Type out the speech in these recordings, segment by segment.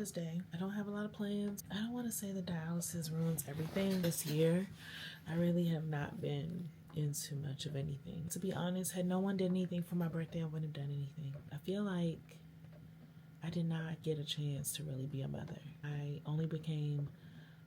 Mother's Day. I don't have a lot of plans. I don't want to say that dialysis ruins everything this year. I really have not been into much of anything. To be honest, had no one did anything for my birthday, I wouldn't have done anything. I feel like I did not get a chance to really be a mother. I only became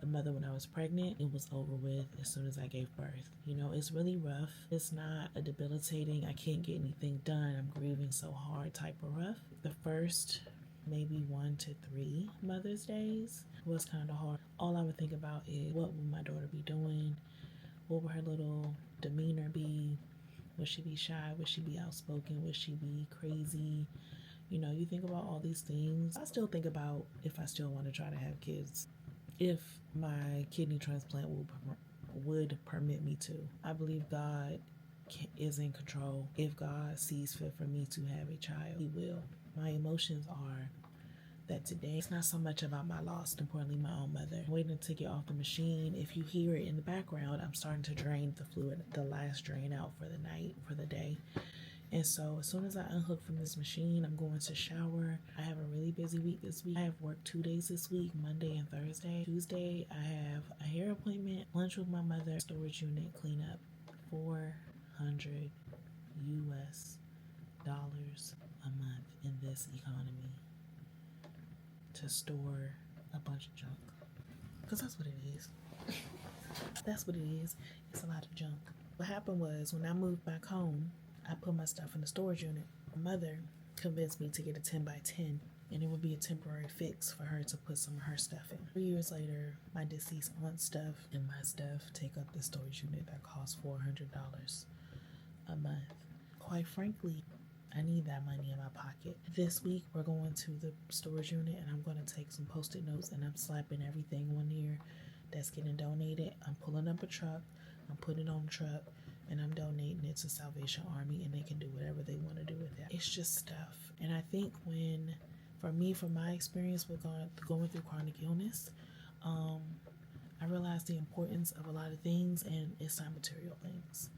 a mother when I was pregnant. It was over with as soon as I gave birth. You know, it's really rough. It's not a debilitating, I can't get anything done, I'm grieving so hard type of rough. The first maybe 1 to 3 Mother's Days was kind of hard. All I would think about is, what would my daughter be doing? What would her little demeanor be? Would she be shy? Would she be outspoken? Would she be crazy? You know, you think about all these things. I still think about if I still want to try to have kids. If my kidney transplant would permit me to. I believe God is in control. If God sees fit for me to have a child, He will. My emotions are that today it's not so much about my loss, importantly my own mother. I'm waiting to get off the machine. If you hear it in the background, I'm starting to drain the fluid, the last drain out for the night, for the day. And so as soon as I unhook from this machine, I'm going to shower. I have a really busy week this week. I have worked 2 days this week, Monday and Thursday. Tuesday, I have a hair appointment, lunch with my mother, storage unit cleanup, $400 US a month in this economy to store a bunch of junk. Because that's what it is. That's what it is. It's a lot of junk. What happened was, when I moved back home, I put my stuff in the storage unit. My mother convinced me to get a 10 by 10, and it would be a temporary fix for her to put some of her stuff in. 3 years later, my deceased aunt's stuff and my stuff take up the storage unit that costs $400 a month. Quite frankly, I need that money in my pocket. This week, we're going to the storage unit, and I'm going to take some Post-it notes, and I'm slapping everything on here that's getting donated. I'm pulling up a truck, I'm putting it on the truck, and I'm donating it to Salvation Army, and they can do whatever they want to do with it. It's just stuff. And I think from my experience with going through chronic illness, I realized the importance of a lot of things, and it's not material things.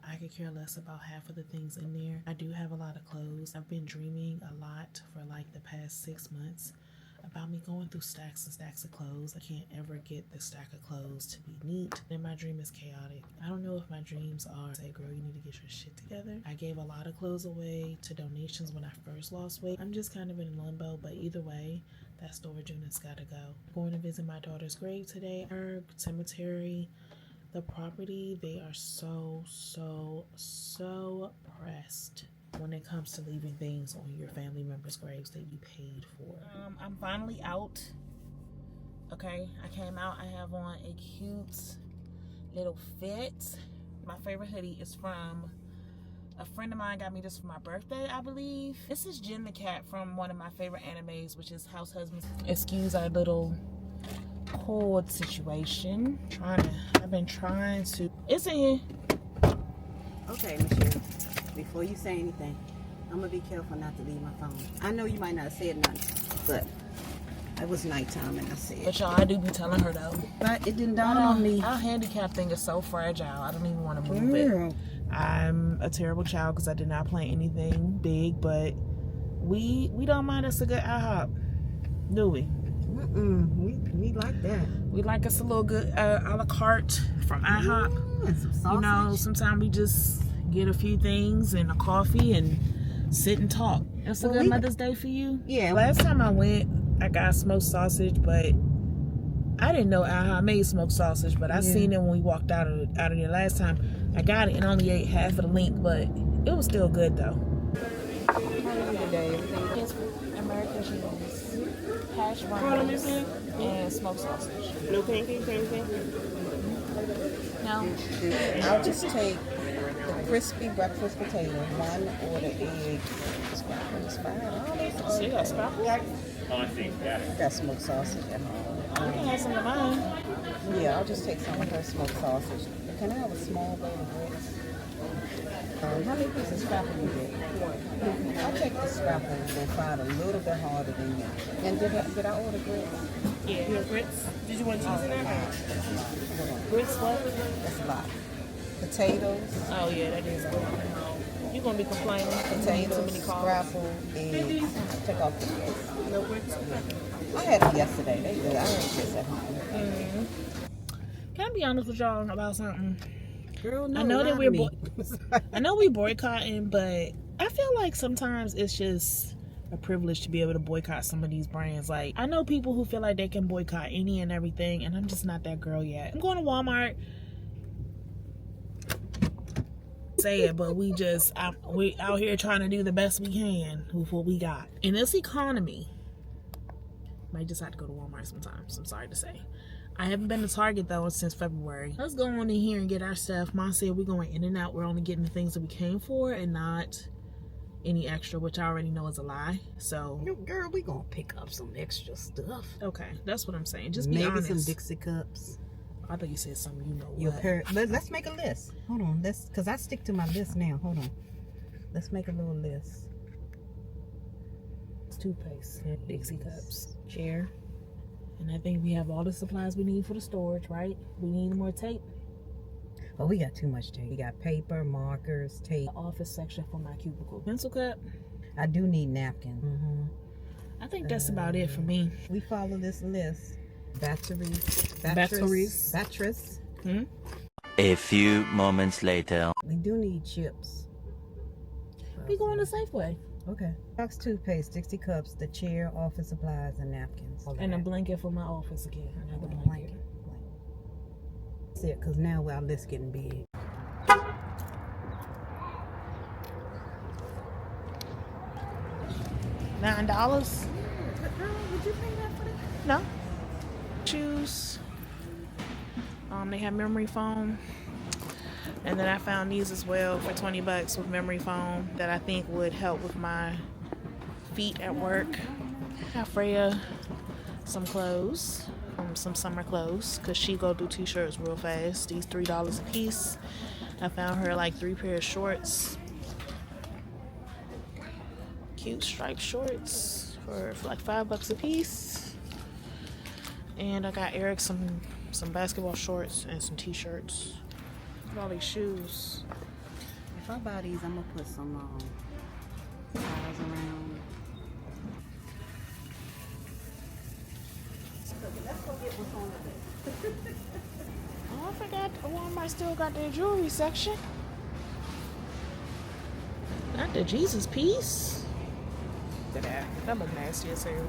I could care less about half of the things in there. I do have a lot of clothes. I've been dreaming a lot for like the past 6 months about me going through stacks and stacks of clothes. I can't ever get the stack of clothes to be neat, and my dream is chaotic. I don't know if my dreams are, say, girl, you need to get your shit together. I gave a lot of clothes away to donations when I first lost weight. I'm just kind of in limbo, but either way, that storage unit's gotta go. I'm going to visit my daughter's grave today. Her cemetery, the property, they are so pressed when it comes to leaving things on your family members' graves that you paid for. I'm finally out. Okay, I came out. I have on a cute little fit. My favorite hoodie is from a friend of mine. Got me this for my birthday, I believe. This is Jen the cat from one of my favorite animes, which is House Husbands. Excuse our little cord situation. I've been trying to. It's in here. Okay, Michelle. Before you say anything, I'm gonna be careful not to leave my phone. I know you might not have said nothing, but it was nighttime and I said. But y'all, I do be telling her though. But it didn't dawn on me. Our handicap thing is so fragile. I don't even want to move it. I'm a terrible child because I did not plan anything big, but we don't mind us a good IHOP, do we? We like that. We like us a little good a la carte from IHOP. And some sausage. You know, sometimes we just get a few things and a coffee and sit and talk. It's a good Mother's Day for you? Yeah. Last time I went, I got smoked sausage, but I didn't know IHOP made smoked sausage, but I seen it when we walked out of there last time. I got it and only ate half of the link, but it was still good though. How are you today? It's American cheese, hash browns, and smoked sausage. No pancakes or anything? No. I'll just take the crispy breakfast potato, 1 order egg. Scrappers, $5. So you got scrappers? Oh, I see. Got it. I got smoked sausage at home. You can have some of mine. Yeah, I'll just take some of her smoked sausage. Can I have a small bowl of grits? How many pieces of scrapple you get? I'll take the scrapple and fry it a little bit harder than you. And did I order grits? Yeah. You have grits? Did you want cheese in there? Grits what? That's a lot. Potatoes. Oh yeah, that is a lot. You're gonna be complaining. Potatoes, Too many calls. scrapple, eggs. Take off the eggs. No bricks. I had them yesterday. They good. I had this at home. Can I be honest with y'all about something? Girl, no, I know that lie to we're me. I know we boycotting, but I feel like sometimes it's just a privilege to be able to boycott some of these brands. Like, I know people who feel like they can boycott any and everything, and I'm just not that girl yet. I'm going to Walmart. Say it, but we out here trying to do the best we can with what we got. In this economy, might just have to go to Walmart sometimes. I'm sorry to say. I haven't been to Target though since February. Let's go on in here and get our stuff. Mom said we're going in and out. We're only getting the things that we came for and not any extra, which I already know is a lie. So, Girl, we gonna pick up some extra stuff. okay, that's what I'm saying. Just be maybe honest. some Dixie cups. I thought you said something. You know Your what? let's make a list. Hold on, because I stick to my list now. Hold on. Let's make a little list. Toothpaste, Dixie cups, chair, and I think we have all the supplies we need for the storage. Right? We need more tape. Oh, we got too much tape. We got paper, markers, tape. The office section for my cubicle. Pencil cup. I do need napkin. I think that's about it for me. We follow this list. Batteries. A few moments later. We do need chips. We going to Safeway. Okay. Box toothpaste, Dixie cups, the chair, office supplies, and napkins. And a blanket for my office again. Another blanket. blanket. That's it, because now our list getting big. $9. Girl, would you pay that for that? No. Shoes. They have memory foam. And then I found these as well for $20 with memory foam that I think would help with my feet at work. I got Freya some clothes, some summer clothes, because she go through t-shirts real fast. These $3 a piece. I found her like 3 pair of shorts. Cute striped shorts for like $5 a piece. And I got Eric some basketball shorts and some t-shirts. Look at all these shoes. If I buy these, I'm gonna put some ties around. Let's go get what's on the list. Oh, I forgot Walmart still got their jewelry section. Not the Jesus piece. Look at that. That look nasty as hell.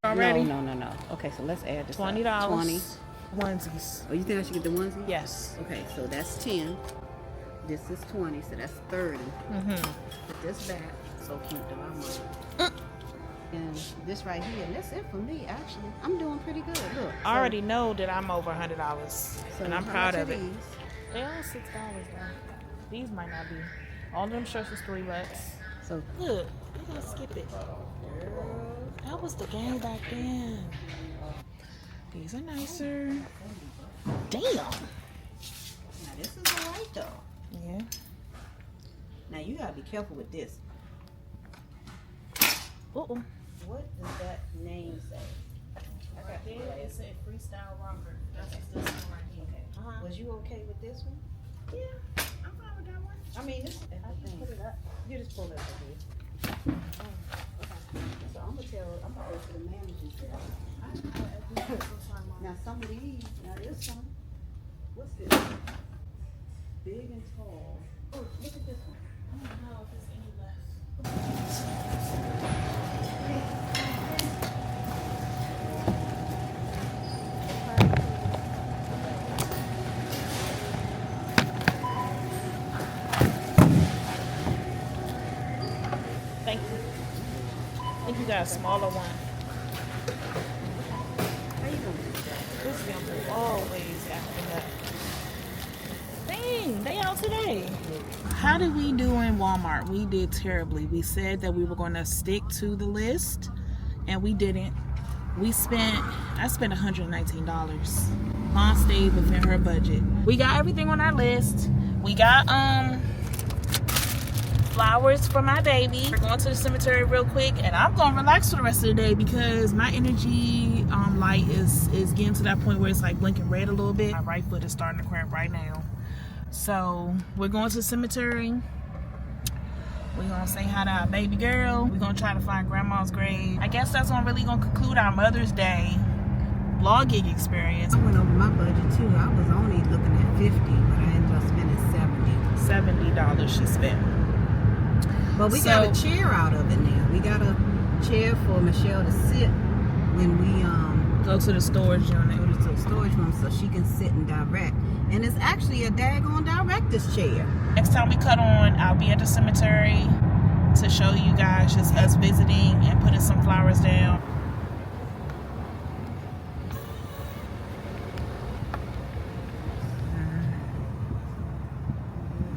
Already? No. Okay, so let's add this $20. up. 20. Onesies. Oh, you think I should get the onesie? Yes. Okay, so that's 10. This is 20, so that's 30. Put this back. So cute though, I might. And this right here, and that's it for me actually. I'm doing pretty good. Look. I already know that I'm over $100, So and I'm how proud much of are it. these? They all $6 though. These might not be. All them shirts was $3. So Look, we're gonna skip it. That was the game back then. These are nicer. Damn. now this is alright though. Yeah. Now you gotta be careful with this. Uh-oh. What does that name say? Right there, it said freestyle rocker. That's this one right here. Okay. Was you okay with this one? Yeah, I'm fine with that one. I mean, this is the thing. Put it up. You just pull it up here. So I'm gonna go to the manager's there. Now some of these, now this one, what's this? Big and tall. Oh, look at this one. I don't know if there's any left. Thank you. I think you got a smaller one. How you doing? This young always acting up. Dang, they out today. How did we do in Walmart? We did terribly. We said that we were going to stick to the list, and we didn't. I spent $119. Mom stayed within her budget. We got everything on our list. We got flowers for my baby. We're going to the cemetery real quick, and I'm gonna relax for the rest of the day because my energy light is getting to that point where it's like blinking red a little bit. My right foot is starting to cramp right now. So we're going to the cemetery. We're gonna say hi to our baby girl. We're gonna try to find grandma's grave. I guess that's really gonna conclude our Mother's Day vlogging experience. I went over my budget too. I was only looking at 50, but I ended up spending 70. $70 she spent. But we got a chair out of it now. We got a chair for Michelle to sit when we go to the storage unit. Go to the storage room so she can sit and direct. And it's actually a daggone director's chair. Next time we cut on, I'll be at the cemetery to show you guys just us visiting and putting some flowers down.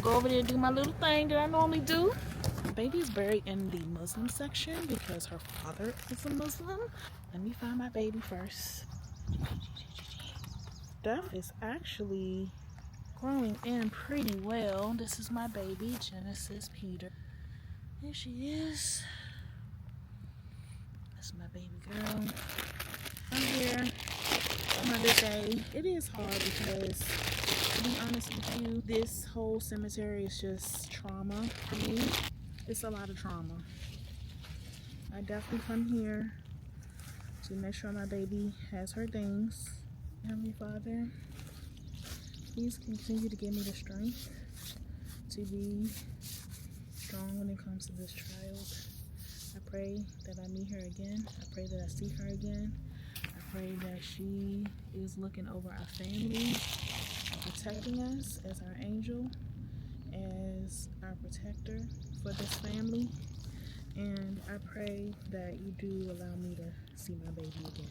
Go over there and do my little thing that I normally do. My baby is buried in the Muslim section because her father is a Muslim. Let me find my baby first. Stuff is actually growing in pretty well. This is my baby, Genesis Peter. Here she is. That's my baby girl. I'm here on Mother's Day. It is hard because, to be honest with you, this whole cemetery is just trauma for me. It's a lot of trauma. I definitely come here to make sure my baby has her things. Heavenly Father, please continue to give me the strength to be strong when it comes to this child. I pray that I meet her again. I pray that I see her again. I pray that she is looking over our family, protecting us as our angel, as our protector for this family. And I pray that you do allow me to see my baby again.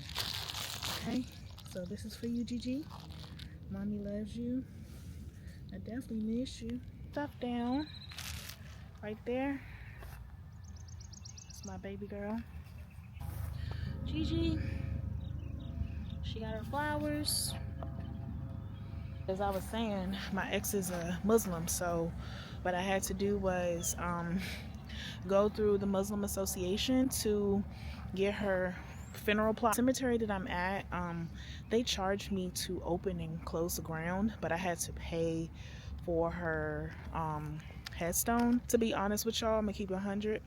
Okay? So this is for you, Gigi. Mommy loves you. I definitely miss you. Stuff down right there. That's my baby girl. Gigi. She got her flowers. As I was saying, my ex is a Muslim, so what I had to do was go through the Muslim Association to get her funeral plot. The cemetery that I'm at, they charged me to open and close the ground, but I had to pay for her headstone. To be honest with y'all, I'm gonna keep it 100.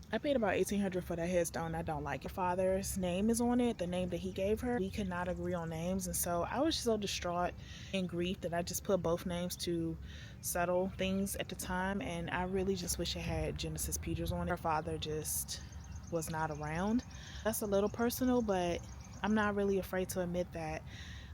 I paid about $1,800 for that headstone. I don't like it. Her father's name is on it, the name that he gave her. We could not agree on names, and so I was so distraught in grief that I just put both names to settle things at the time, and I really just wish it had Genesis Peters on it. Her father just was not around. That's a little personal, but I'm not really afraid to admit that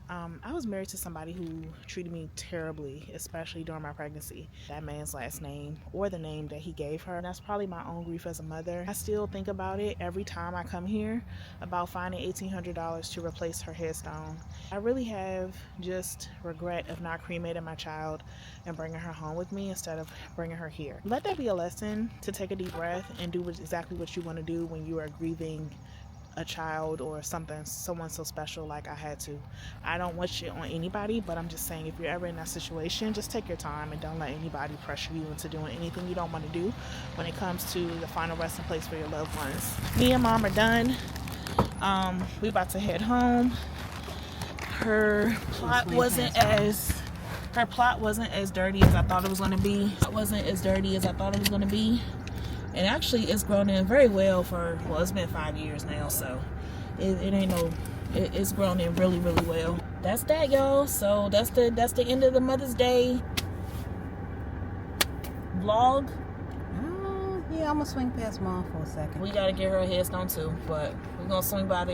I was married to somebody who treated me terribly, especially during my pregnancy. That man's last name or the name that he gave her, and that's probably my own grief as a mother. I still think about it every time I come here, about finding $1,800 to replace her headstone. I really have just regret of not cremating my child and bringing her home with me instead of bringing her here. Let that be a lesson to take a deep breath and do exactly what you want to do when you are grieving a child or someone so special like I had to. I don't wish it on anybody, but I'm just saying, if you're ever in that situation, just take your time and don't let anybody pressure you into doing anything you don't want to do when it comes to the final resting place for your loved ones. Me and Mom are done. We're about to head home. Her plot wasn't as dirty as I thought it was going to be. It wasn't as dirty as I thought it was going to be. And actually, it's grown in very well it's been 5 years now, so it's grown in really, really well. That's that, y'all. So that's the end of the Mother's Day vlog. Yeah, I'm gonna swing past Mom for a second. We gotta get her a headstone too, but we're gonna swing by there.